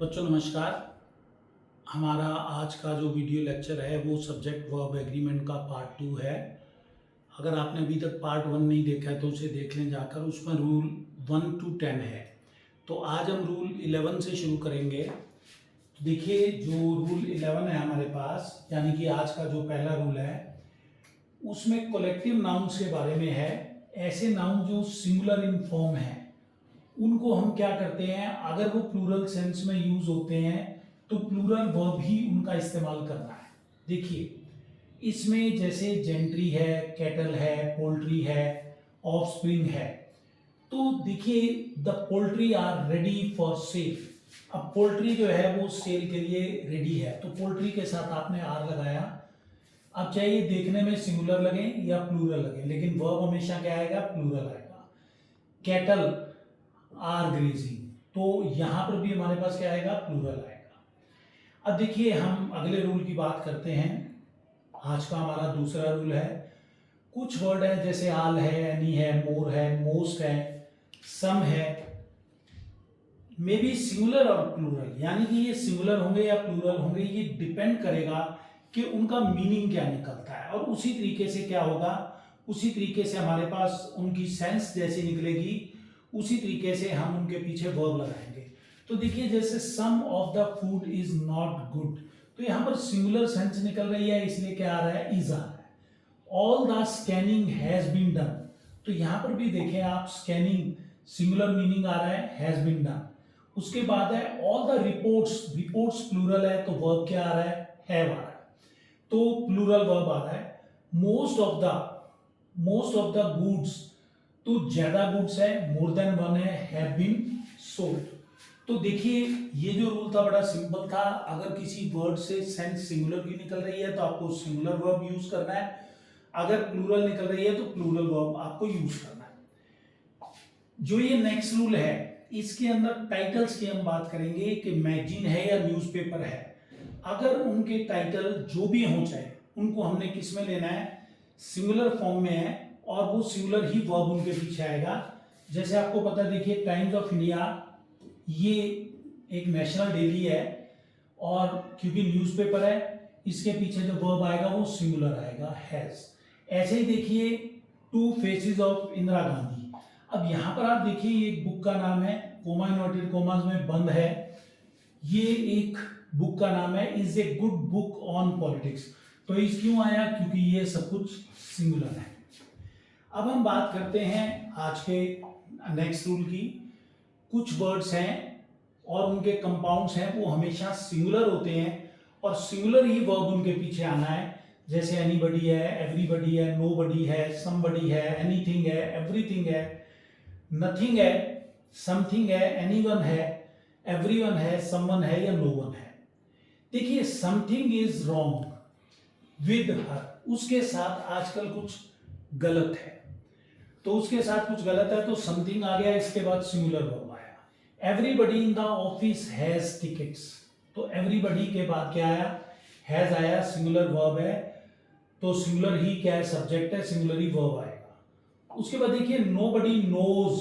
बच्चों नमस्कार। हमारा आज का जो वीडियो लेक्चर है वो सब्जेक्ट वर्ब एग्रीमेंट का पार्ट 2 है। अगर आपने अभी तक पार्ट 1 नहीं देखा है तो उसे देख लें जाकर। उसमें रूल 1 to 10 है। तो आज हम रूल 11 से शुरू करेंगे। देखिए, जो रूल 11 है हमारे पास, यानी कि आज का जो पहला रूल है, उसमें कलेक्टिव नाउन्स के बारे में है। ऐसे नाउन जो सिंगुलर इन फॉर्म है उनको हम क्या करते हैं, अगर वो प्लूरल सेंस में यूज होते हैं तो प्लूरल वर्ब ही उनका इस्तेमाल करना है। देखिए, इसमें जैसे जेंट्री है, कैटल है, पोल्ट्री है, ऑफस्प्रिंग है। तो देखिए, the poultry are ready for sale. अब पोल्ट्री जो है वो सेल के लिए रेडी है, तो पोल्ट्री के साथ आपने आर लगाया। अब चाहे ये देखने में सिंगुलर लगे या प्लूरल लगे, लेकिन वर्ब हमेशा क्या आएगा, प्लूरल आएगा। कैटल आर ग्रेजिंग, तो यहां पर भी हमारे पास क्या आएगा, प्लूरल आएगा। अब देखिए, हम अगले रूल की बात करते हैं। आज का हमारा दूसरा रूल है। कुछ वर्ड है जैसे आल है, एनी है, मोर है, मोस्ट है, सम है, मे बी सिंगुलर और प्लूरल, यानी कि ये सिंगुलर होंगे या प्लूरल होंगे, ये डिपेंड करेगा कि उनका मीनिंग क्या निकलता है। और उसी तरीके से क्या होगा, उसी तरीके से हमारे पास उनकी सेंस जैसी निकलेगी, उसी तरीके से हम उनके पीछे वर्ब लगाएंगे। तो देखिए, जैसे some of the food is not good, तो यहां पर सिंगुलर सेंस निकल रही है, इसलिए क्या आ रहा है, इज आ रहा है। All the scanning has been done, तो यहां पर भी देखें आप, स्कैनिंग सिंगुलर मीनिंग आ रहा है, हैज बीन डन। उसके बाद है all the reports, reports plural है तो वर्ब क्या आ रहा है, हैव आ रहा है, तो प्लूरल वर्ब आ रहा है। मोस्ट ऑफ द गुड्स, तो ज्यादा गुड्स है, मोर देन वन है, हैव बीन सोल्ड। तो देखिए, ये जो रूल था बड़ा सिंपल था। अगर किसी वर्ड से सेंस सिंगुलर की निकल रही है तो आपको सिंगुलर वर्ब यूज करना है, अगर प्लूरल निकल रही है तो प्लूरल वर्ब आपको यूज करना है। जो ये नेक्स्ट रूल है, इसके अंदर टाइटल्स की हम बात करेंगे कि मैगजीन है या न्यूज़पेपर है। अगर उनके टाइटल जो भी हों चाहे, उनको हमने किस में लेना है, सिंगुलर फॉर्म में है, और वो सिंगुलर ही वर्ब उनके पीछे आएगा। जैसे आपको पता, देखिए, टाइम्स ऑफ इंडिया ये एक नेशनल डेली है, और क्योंकि न्यूज़पेपर है, इसके पीछे जो वर्ब आएगा वो सिंगुलर आएगा, हैज। ऐसे ही देखिए, two faces of Indira Gandhi. अब यहां पर आप देखिए, ये एक बुक का नाम है, कोमा इनवर्टेड कोमास में बंद है, ये एक बुक का नाम है, is a good book on politics. तो इस क्यों आया, क्योंकि ये सब कुछ सिंगुलर है। अब हम बात करते हैं आज के नेक्स्ट रूल की। कुछ वर्ड्स हैं और उनके कंपाउंड्स हैं, वो हमेशा सिंगुलर होते हैं और सिंगुलर ही वर्ब उनके पीछे आना है। जैसे एनीबडी है, एवरीबडी है, नोबडी है, समबडी है, एनीथिंग है, एवरीथिंग है, नथिंग है, समथिंग है, एनीवन है, एवरीवन है, समवन है या नोवन है। देखिए, something is wrong with her, उसके साथ आजकल कुछ गलत है, तो उसके साथ कुछ गलत है तो समथिंग आ गया, इसके बाद सिंगुलर वर्ब आया। Everybody in the office has tickets, तो एवरीबडी के बाद क्या आया, हैज आया, सिंगुलर वर्ब है, तो सिंगुलर ही क्या है, सब्जेक्ट है, सिंगुलर ही वर्ब आएगा। उसके बाद देखिए, नोबडी नोज,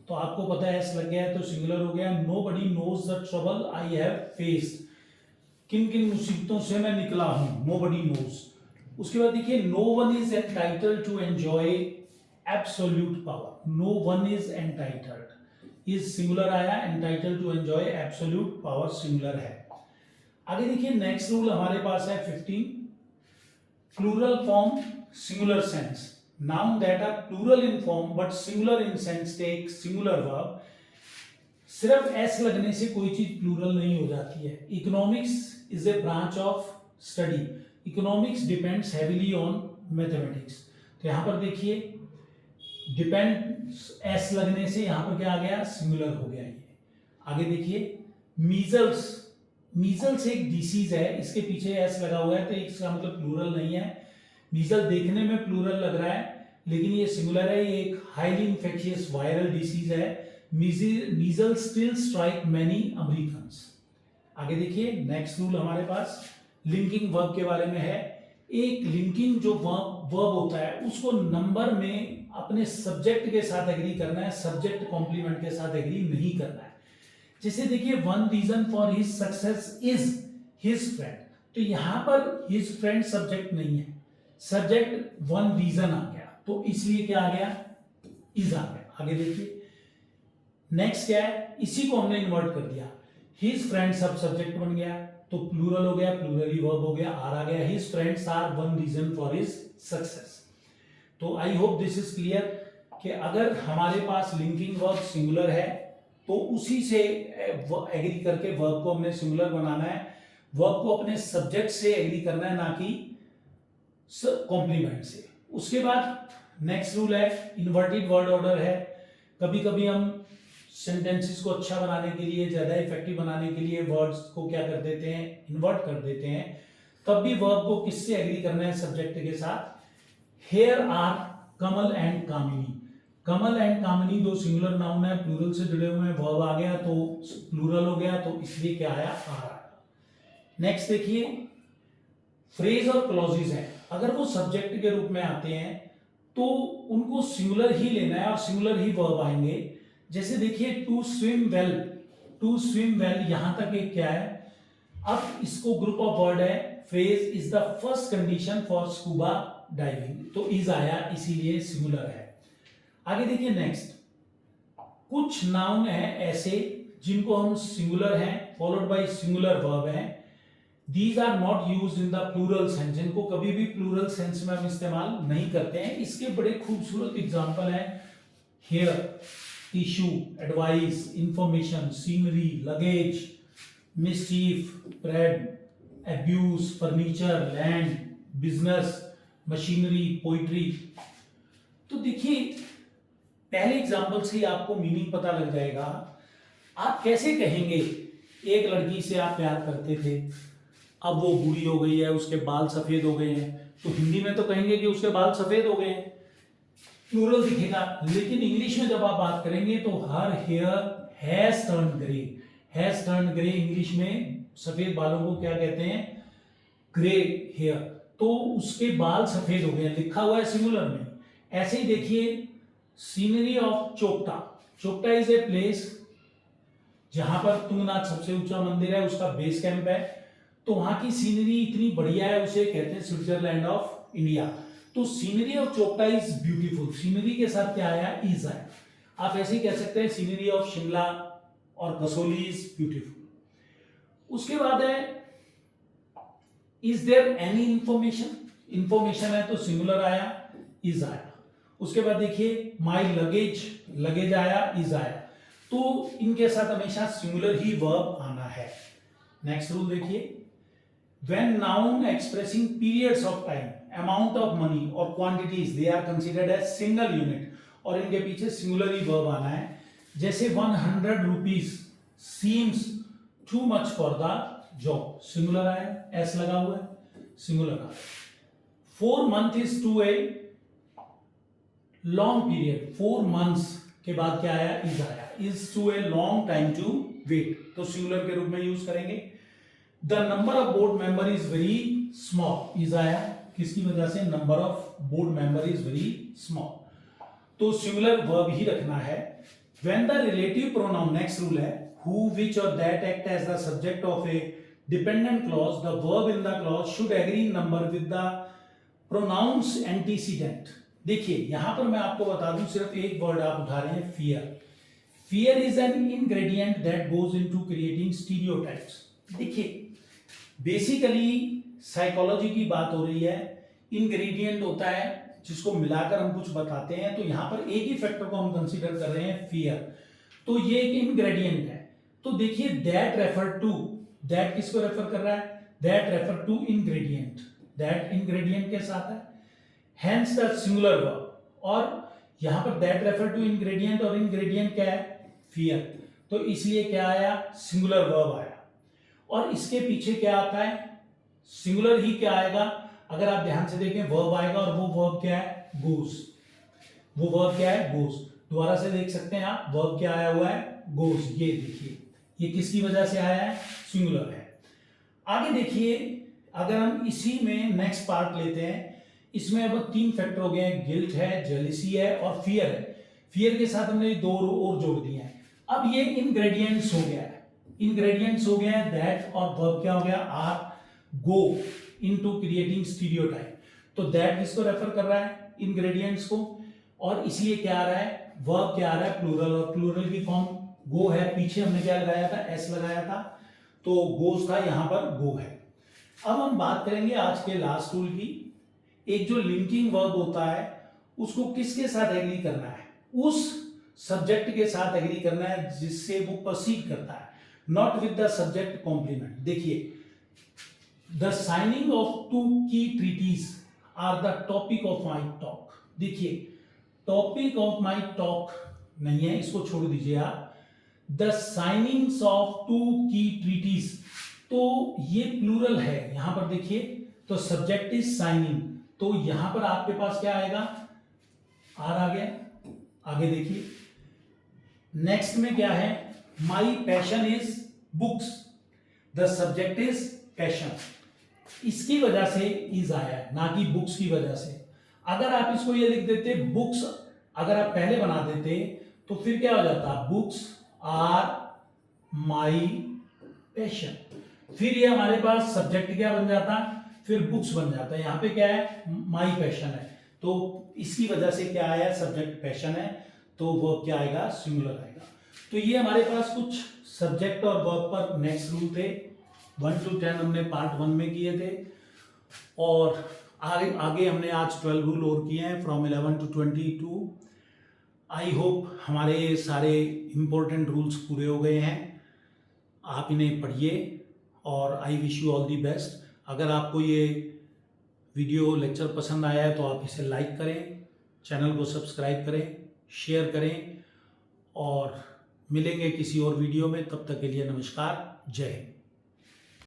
तो आपको पता है एस लग गया है तो सिंगुलर हो गया। Nobody knows the trouble I have faced, किन किन मुसीबतों से मैं निकला हूं, नोबडी नोज। उसके बाद देखिए, no one is entitled to enjoy absolute power, no one is entitled, is singular आया, entitled to enjoy absolute power singular है। आगे देखिए, नेक्स्ट रूल हमारे पास है 15, plural form singular sense. Noun that are plural in form but singular in sense take singular verb. सिर्फ s लगने से कोई चीज प्लूरल नहीं हो जाती है। Economics is a branch of study, economics depends heavily on mathematics. तो यहां पर देखिए, डिपेंड एस लगने से यहां पर क्या आ गया, सिंगुलर हो गया ये। आगे देखिए, मीजल्स, मीजल्स एक डिसीज है, इसके पीछे एस लगा हुआ है तो इसका मतलब प्लूरल नहीं है। मीजल देखने में प्लूरल लग रहा है लेकिन ये सिंगुलर है, ये एक हाईली इन्फेक्शियस वायरल डिसीज है। Measles still strike many Americans. आगे देखिए, नेक्स्ट रूल हमारे पास लिंकिंग वर्ब के बारे में है। एक लिंकिंग जो वर्ब होता है उसको नंबर में अपने सब्जेक्ट के साथ एग्री करना है, सब्जेक्ट कॉम्प्लीमेंट के साथ एग्री नहीं करना है। जैसे देखिए one reason for his success is his friend, तो यहां पर हिज फ्रेंड सब्जेक्ट नहीं है, सब्जेक्ट वन रीजन आ गया, तो इसलिए क्या आ गया, इज आ गया। आगे देखिए नेक्स्ट क्या है, इसी को हमने इन्वर्ट कर दिया, हिज फ्रेंड सब सब्जेक्ट बन गया, तो प्लूरल हो गया, प्लूरली वर्ब हो गया, आर आ गया, his friends are one reason for his success. तो I hope this is clear कि अगर हमारे पास लिंकिंग वर्ब सिंगुलर है तो उसी से एग्री करके वर्ब को हमने सिंगुलर बनाना है, वर्ब को अपने सब्जेक्ट से एग्री करना है, ना कि कॉम्प्लीमेंट से। उसके बाद नेक्स्ट रूल है इन्वर्टेड वर्ड ऑर्डर है। कभी कभी हम सेंटेंसेस को अच्छा बनाने के लिए, ज्यादा इफेक्टिव बनाने के लिए वर्ड्स को क्या कर देते हैं, इन्वर्ट कर देते हैं। तब भी वर्ब को किससे एग्री करना है, सब्जेक्ट के साथ। Here are Kamal and Kamini, Kamal and Kamini दो सिंगुलर नाउन है, प्लूरल से जुड़े हुए हैं, वर्ब आ गया तो प्लूरल हो गया, तो इसलिए क्या आया, आर आया। नेक्स्ट देखिए फ्रेज और क्लॉजेज है, अगर वो सब्जेक्ट के रूप में आते हैं तो उनको सिंगुलर ही लेना है और सिंगुलर ही वर्ब आएंगे। जैसे देखिए to swim well, to swim well यहां तक एक क्या है, अब इसको ग्रुप ऑफ वर्ड है, phrase is the first condition for scuba diving, तो इज आया इसीलिए सिंगुलर है। आगे देखिए नेक्स्ट, कुछ नाउन है ऐसे जिनको हम सिंगुलर हैं फॉलोड बाय सिंगुलर वर्ब हैं, these are not used in the plural sense, जिनको कभी भी प्लूरल सेंस में हम इस्तेमाल नहीं करते हैं। इसके बड़े खूबसूरत एग्जांपल हैं hair, tissue, advice, information, scenery, luggage, mischief, bread, abuse, furniture, land, business, machinery, poetry. तो देखिए पहले एग्जांपल से ही आपको मीनिंग पता लग जाएगा। आप कैसे कहेंगे, एक लड़की से आप प्यार करते थे, अब वो बूढ़ी हो गई है, उसके बाल सफेद हो गए हैं, तो हिंदी में तो कहेंगे कि उसके बाल सफेद हो गए हैं, प्लूरल दिखेगा। लेकिन इंग्लिश में जब आप बात करेंगे तो her hair has turned grey, has turned grey, English में सफेद बालों को क्या कहते हैं, ग्रे हेयर, तो उसके बाल सफेद हो गए, लिखा हुआ है सिंगुलर में। ऐसे ही देखिए scenery of Chopta, Chopta is a place जहां पर तुंगनाथ सबसे ऊंचा मंदिर है, उसका बेस कैंप है, तो वहां की सीनरी इतनी बढ़िया है, उसे कहते हैं स्विट्जरलैंड ऑफ इंडिया। तो scenery of Chopta is beautiful, scenery के साथ क्या आया, इज आया। आप ऐसे ही कह सकते हैं सीनरी ऑफ शिमला और कसोली इज ब्यूटीफुल। उसके बाद है is there any information, information है तो सिंगुलर आया, इज आया। उसके बाद देखिए माई लगेज, लगेज आया, इज आया, तो इनके साथ हमेशा सिंगुलर ही वर्ब आना है। नेक्स्ट रूल देखिए, when noun expressing periods of time, amount of money or quantities, they are considered as single unit, और इनके पीछे सिंगुलर ही वर्ब आना है। जैसे 100 rupees seems too much for the job, singular आया, एस लगा हुआ है, सिंगुलर आया। 4 month is to a long period, 4 months के बाद क्या आया, इज आया, is to a long time to wait, तो सिंगुलर के रूप में यूज करेंगे। The number of board member is very small, is आया, किसकी वजह से, number of board member is very small, तो सिंगुलर वर्ब ही रखना है। When the relative pronoun, next rule है, हु, विच और that act as the subject of a dependent clause, the verb in the clause should agree in number with the pronoun's antecedent. देखिए यहां पर मैं आपको बता दूं, सिर्फ एक वर्ड आप उठा रहे हैं, fear. Fear is an ingredient that goes into creating stereotypes. देखिए बेसिकली साइकोलॉजी की बात हो रही है, इंग्रेडिएंट होता है जिसको मिलाकर हम कुछ बताते हैं, तो यहां पर एक ही फैक्टर को हम कंसीडर कर रहे हैं, फियर, तो ये एक इंग्रेडिएंट है। तो देखिए दैट रेफर टू, दैट किसको रेफर कर रहा है, that refer to ingredient, that ingredient के साथ है, हेंस द सिंगुलर वर्ब, और यहां पर दैट रेफर टू इंग्रेडिएंट, और इंग्रेडिएंट क्या है, फियर, तो इसलिए क्या आया, सिंगुलर वर्ब आया। और इसके पीछे क्या आता है, सिंगुलर ही क्या आएगा, अगर आप ध्यान से देखें वर्ब आएगा, और वो वर्ब क्या है, गोज, वो वर्ब क्या है, गोज। दोबारा से देख सकते हैं आप, वर्ब क्या आया हुआ है, गोज, ये देखिए ये किसकी वजह से आया है, सिंगुलर है। आगे देखिए अगर हम इसी में नेक्स्ट पार्ट लेते हैं, इसमें अब 3 फैक्टर हो गए हैं, गिल्ट है, जेलिसी है और फियर है। फियर के साथ हमने 2 और जोड़ दिए हैं। अब ये इंग्रेडिएंट्स हो गया है, इंग्रेडिएंट्स हो गए हैं दैट, और वर्ब क्या हो गया are, go into creating stereotype. तो दैट किसको रेफर कर रहा है, इंग्रेडिएंट्स को, और इसलिए क्या आ रहा है, वर्ब क्या आ रहा है प्लूरल, और प्लूरल की फॉर्म गो है, पीछे हमने क्या लगाया था, एस लगाया था, तो गोस था, यहां पर गो है। अब हम बात करेंगे आज के लास्ट रूल की। एक जो लिंकिंग वर्ब होता है उसको किसके साथ एग्री करना है, उस सब्जेक्ट के साथ एग्री करना है जिससे वो प्रोसीड करता है, not with the subject complement. देखिए, द साइनिंग ऑफ 2 की treaties are the topic of my talk. देखिए, टॉपिक ऑफ माई टॉक नहीं है, इसको छोड़ दीजिए आप। द साइनिंग्स ऑफ 2 की ट्रीटीज, तो ये प्लूरल है यहां पर देखिए, तो सब्जेक्ट इज साइनिंग, तो यहां पर आपके पास क्या आएगा, आर आ गया। आगे देखिए, नेक्स्ट में क्या है, my passion is books, the subject is passion, इसकी वजह से इज आया है, ना कि बुक्स की वजह से। अगर आप इसको ये लिख देते बुक्स, अगर आप पहले बना देते तो फिर क्या हो जाता, बुक्स आर माई पैशन, फिर ये हमारे पास सब्जेक्ट क्या बन जाता, फिर बुक्स बन जाता है। यहाँ पे क्या है, माई पैशन है, तो इसकी वजह से क्या आया, सब्जेक्ट पैशन है, तो वो क्या आएगा, सिंगुलर आएगा। तो ये हमारे पास कुछ सब्जेक्ट और वर्ब पर नेक्स्ट रूल थे, 1 to 10 हमने पार्ट 1 में किए थे, और आगे हमने आज 12 रूल और किए हैं फ्रॉम 11 to 22। आई होप हमारे सारे इंपॉर्टेंट रूल्स पूरे हो गए हैं, आप इन्हें पढ़िए, और I wish you all the best. अगर आपको ये वीडियो लेक्चर पसंद आया है तो आप इसे लाइक करें, चैनल को सब्सक्राइब करें, शेयर करें, और मिलेंगे किसी और वीडियो में। तब तक के लिए नमस्कार, जय हिंद।